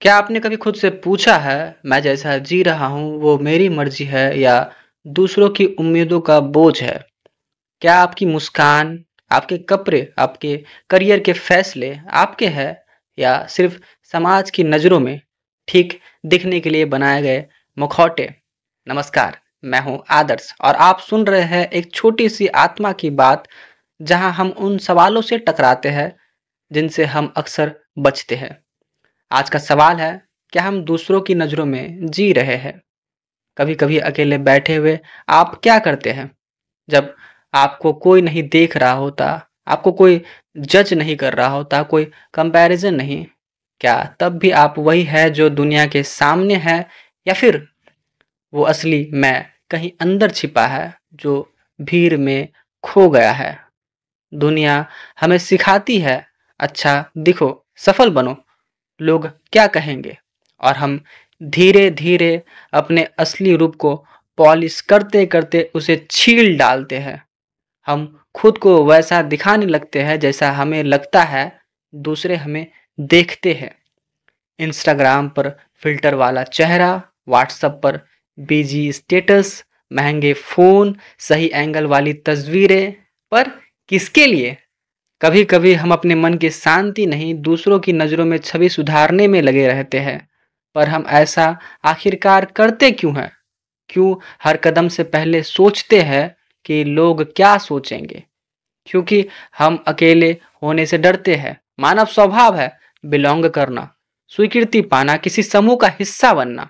क्या आपने कभी खुद से पूछा है, मैं जैसा जी रहा हूँ वो मेरी मर्ज़ी है या दूसरों की उम्मीदों का बोझ है? क्या आपकी मुस्कान, आपके कपड़े, आपके करियर के फ़ैसले आपके हैं या सिर्फ़ समाज की नज़रों में ठीक दिखने के लिए बनाए गए मुखौटे? नमस्कार, मैं हूँ आदर्श और आप सुन रहे हैं एक छोटी-सी आत्मा की बात, जहाँ हम उन सवालों से टकराते हैं, जिनसे हम अक्सर बचते हैं। आज का सवाल है, क्या हम दूसरों की नज़रों में जी रहे हैं? कभी-कभी अकेले बैठे हुए आप क्या करते हैं? जब आपको कोई नहीं देख रहा होता, आपको कोई जज नहीं कर रहा होता, कोई कंपैरिज़न नहीं, क्या तब भी आप वही है जो दुनिया के सामने है या फिर वो असली मैं कहीं अंदर छिपा है, जो भीड़ में खो गया है? दुनिया हमें सिखाती है, अच्छा दिखो, सफल बनो, लोग क्या कहेंगे? और हम धीरे-धीरे अपने असली रूप को पॉलिश करते-करते उसे छील डालते हैं। हम खुद को वैसा दिखाने लगते हैं जैसा हमें लगता है दूसरे हमें देखते हैं। इंस्टाग्राम पर फ़िल्टर वाला चेहरा, व्हाट्सएप पर बिजी स्टेटस, महँगे फ़ोन, सही एंगल वाली तस्वीरें, पर किसके लिए? कभी-कभी हम अपने मन की शांति नहीं, दूसरों की नज़रों में छवि सुधारने में लगे रहते हैं। पर हम ऐसा आखिरकार करते क्यों हैं? क्यों हर कदम से पहले सोचते हैं कि लोग क्या सोचेंगे? क्योंकि हम अकेले होने से डरते हैं। मानव स्वभाव है बिलॉन्ग करना, स्वीकृति पाना, किसी समूह का हिस्सा बनना।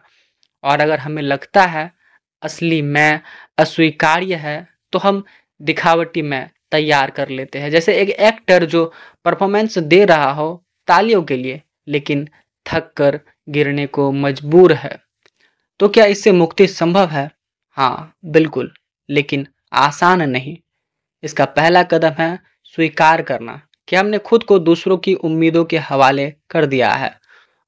और अगर हमें लगता है असली मैं अस्वीकार्य है, तो हम दिखावटी मैं तैयार कर लेते हैं। जैसे एक एक्टर जो परफॉर्मेंस दे रहा हो तालियों के लिए, लेकिन थक कर गिरने को मजबूर है। तो क्या इससे मुक्ति संभव है? हाँ, बिल्कुल, लेकिन आसान नहीं। इसका पहला कदम है स्वीकार करना कि हमने खुद को दूसरों की उम्मीदों के हवाले कर दिया है।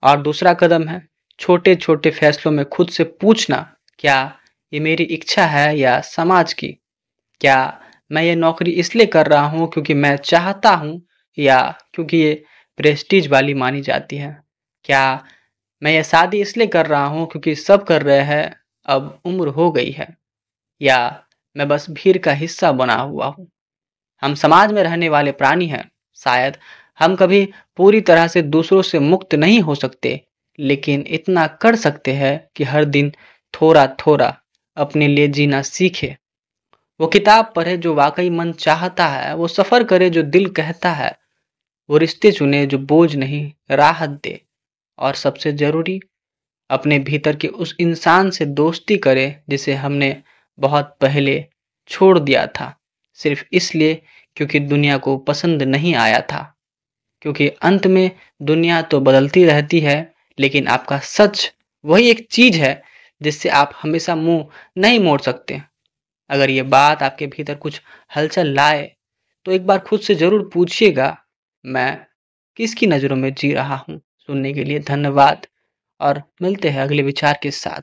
और दूसरा कदम है छोटे-छोटे फैसलों में खुद से पूछना, क्या ये मेरी इच्छा है या समाज की? क्या मैं ये नौकरी इसलिए कर रहा हूँ क्योंकि मैं चाहता हूँ या क्योंकि ये प्रेस्टीज वाली मानी जाती है? क्या मैं ये शादी इसलिए कर रहा हूँ क्योंकि सब कर रहे हैं, अब उम्र हो गई है? या मैं बस भीड़ का हिस्सा बना हुआ हूँ? हम समाज में रहने वाले प्राणी हैं। शायद हम कभी पूरी तरह से दूसरों से मुक्त नहीं हो सकते, लेकिन इतना कर सकते हैं कि हर दिन थोड़ा-थोड़ा अपने लिए जीना सीखें। वो किताब पढ़े जो वाकई मन चाहता है, वो सफ़र करे जो दिल कहता है, वो रिश्ते चुने जो बोझ नहीं राहत दे, और सबसे ज़रूरी अपने भीतर के उस इंसान से दोस्ती करे जिसे हमने बहुत पहले छोड़ दिया था, सिर्फ इसलिए क्योंकि दुनिया को पसंद नहीं आया था। क्योंकि अंत में दुनिया तो बदलती रहती है, लेकिन आपका सच वही एक चीज़ है जिससे आप हमेशा मुंह नहीं मोड़ सकते। अगर ये बात आपके भीतर कुछ हलचल लाए, तो एक बार खुद से ज़रूर पूछिएगा, मैं किसकी नज़रों में जी रहा हूँ? सुनने के लिए धन्यवाद और मिलते हैं अगले विचार के साथ।